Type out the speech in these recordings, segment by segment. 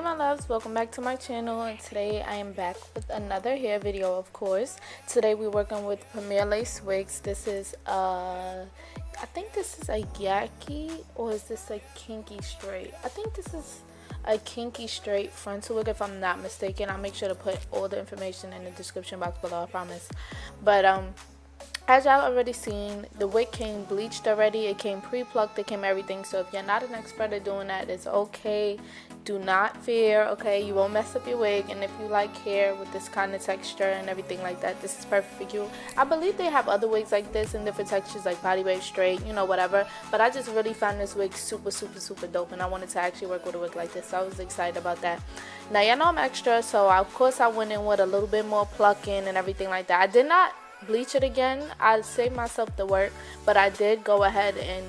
my loves, welcome back to my channel, and today I am back with another hair video. Of course, today we're working with Premier Lace Wigs. This is I think this is a yaki, or is this a kinky straight? I think this is a kinky straight frontal wig, if I'm not mistaken. I'll make sure to put all the information in the description box below, I promise. But as y'all already seen, the wig came bleached already. It came pre-plucked. It came everything. So if you're not an expert at doing that, it's okay. Do not fear, okay? You won't mess up your wig. And if you like hair with this kind of texture and everything like that, this is perfect for you. I believe they have other wigs like this in different textures, like body wave, straight, you know, whatever. But I just really found this wig super dope, and I wanted to actually work with a wig like this. So I was excited about that. Now, y'all know I'm extra, so of course I went in with a little bit more plucking and everything like that. I did not bleach it again. I saved myself the work, but I did go ahead and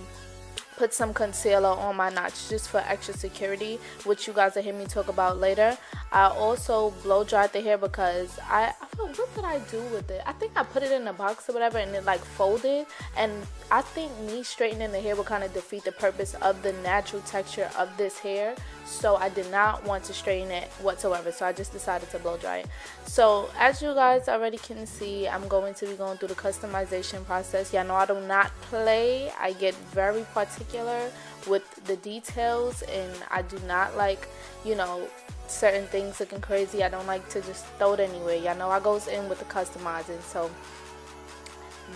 put some concealer on my notch just for extra security, which you guys will hear me talk about later. I also blow dried the hair because I thought, what did I do with it? I think I put it in a box or whatever, and it like folded, and I think me straightening the hair would kind of defeat the purpose of the natural texture of this hair. So I did not want to straighten it whatsoever, so I just decided to blow dry it. So as you guys already can see, I'm going to be going through the customization process. Y'all know I do not play. I get very particular with the details, and I do not like, you know, certain things looking crazy. I don't like to just throw it anywhere. Y'all know I goes in with the customizing, so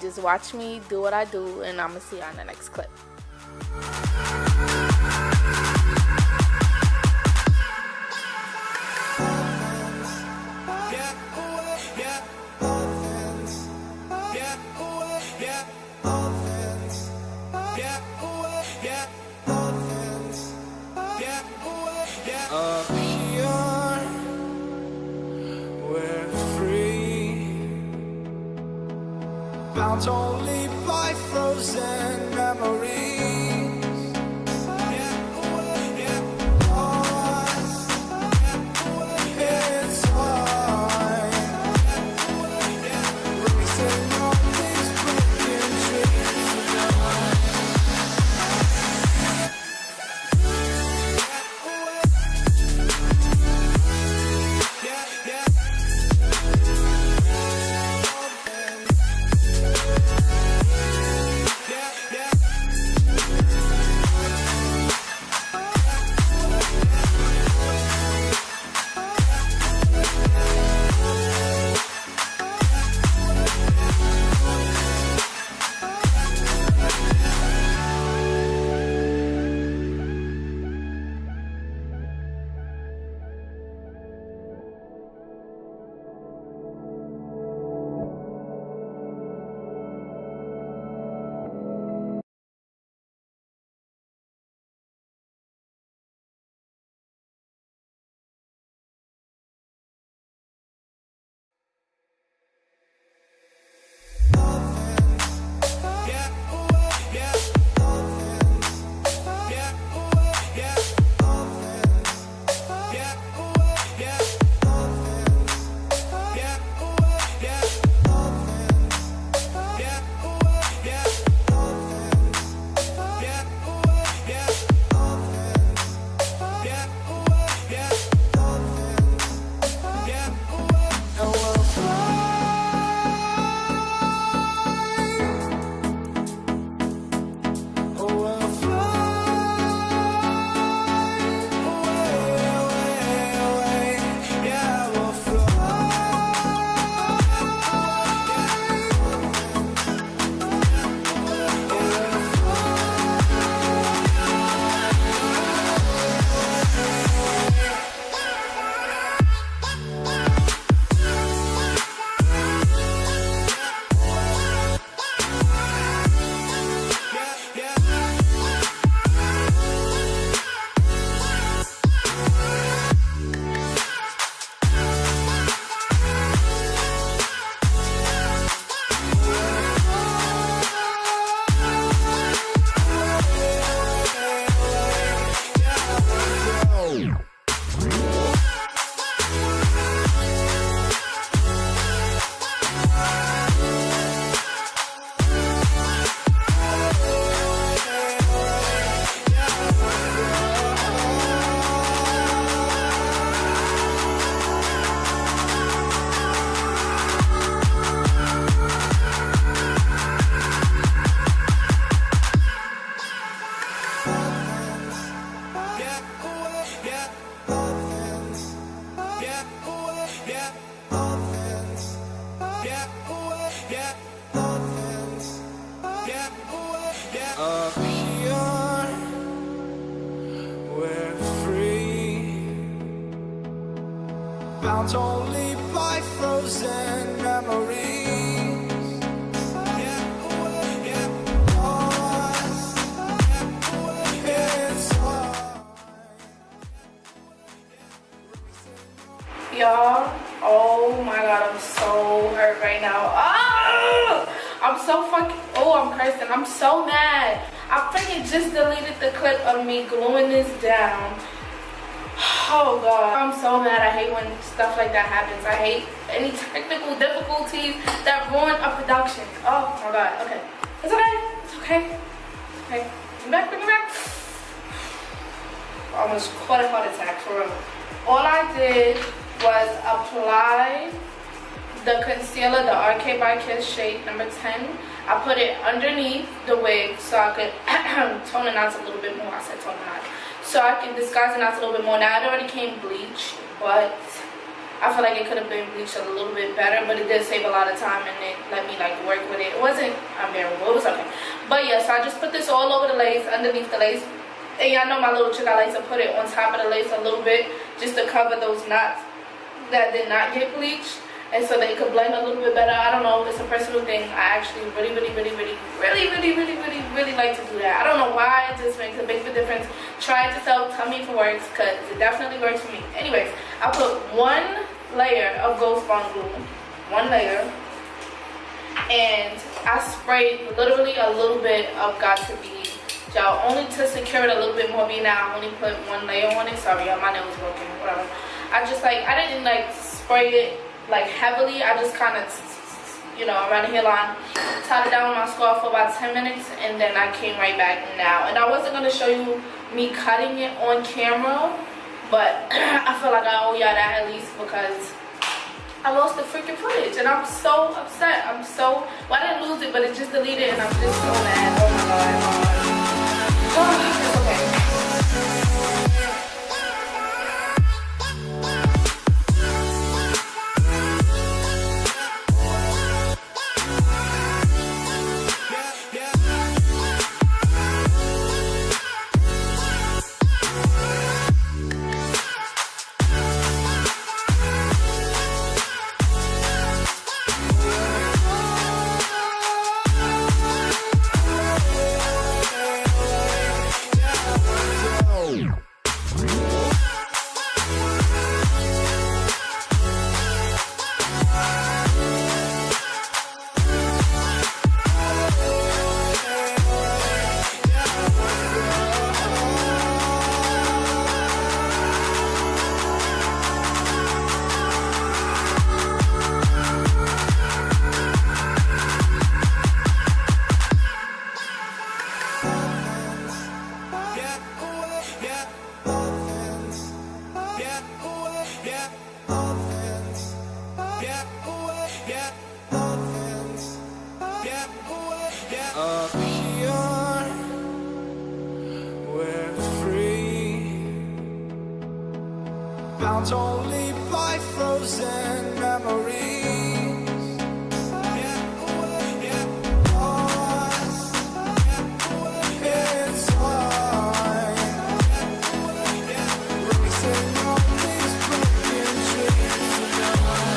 just watch me do what I do, and I'm gonna see you on the next clip. Bound only by frozen memories. Lost in time. Racing on these broken dreams tonight. Up here, we're free, bound only by frozen memories. Y'all, oh my god, I'm so hurt right now. Oh, I'm so fucking, oh, I'm cursing. I'm so mad. I freaking just deleted the clip of me gluing this down. Oh god, I'm so mad. I hate when stuff like that happens. I hate any technical difficulties that ruin a production. Oh my god, okay. It's okay, it's okay. Okay, bring me back. I almost caught a heart attack, for real. All I did was apply the concealer, the RK by Kiss shade number 10. I put it underneath the wig so I could tone it out a little bit more. I said tone it out. So I can disguise it out a little bit more. Now it already came bleached, but I feel like it could have been bleached a little bit better, but it did save a lot of time and it let me like work with it. It wasn't unbearable, it was okay. But yeah, so I just put this all over the lace, underneath the lace. And y'all know my little trick, I like to put it on top of the lace a little bit just to cover those knots that did not get bleached, and so they could blend a little bit better. I don't know, it's a personal thing. I actually really like to do that. I don't know why, it just makes a big difference. Try it yourself, tell me if it works, because it definitely works for me. Anyways, I put one layer of Ghost Bond glue, one layer, and I sprayed literally a little bit of Got To Be, y'all, only to secure it a little bit more. Being now I only put one layer on it. Sorry y'all, my nail was broken, whatever. I just like, I didn't like spray it like heavily. I just kind of, you know, around the hairline, tied it down with my scarf for about 10 minutes, and then I came right back now. And I wasn't going to show you me cutting it on camera, but I feel like I owe y'all that at least, because I lost the freaking footage and I'm so upset. I'm so, well, I didn't lose it, but it just deleted, and I'm just so mad. Oh my god. It's okay. Up here, we're free, bound only by frozen memories. It's fine, racing on these broken dreams tonight.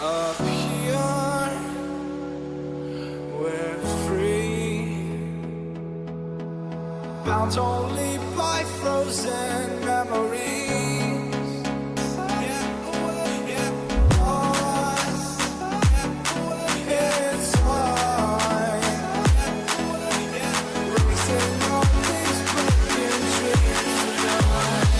Up here, we're free, bound only by frozen memories. Lost in time, racing on these broken dreams tonight.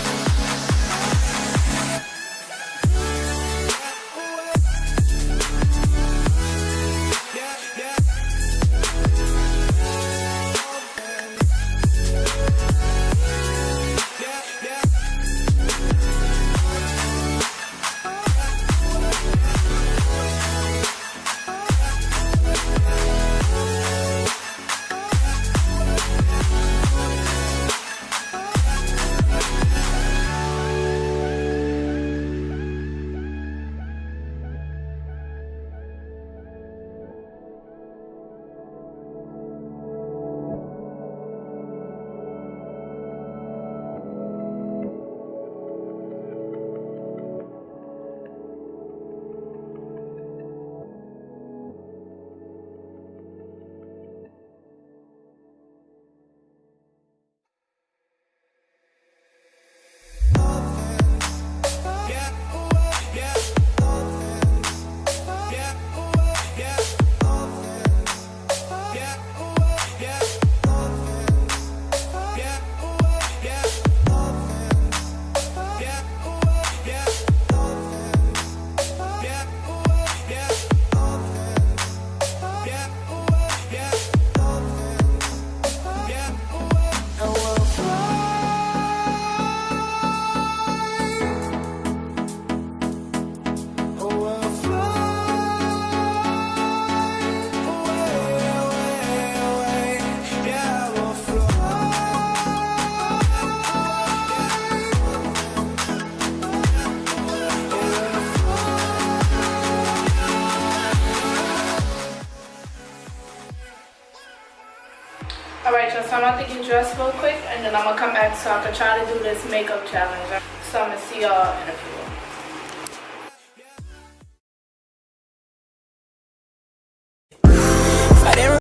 Alright, y'all, so I'm about to get dressed real quick and then I'm gonna come back so I can try to do this makeup challenge. So I'm gonna see y'all in a few.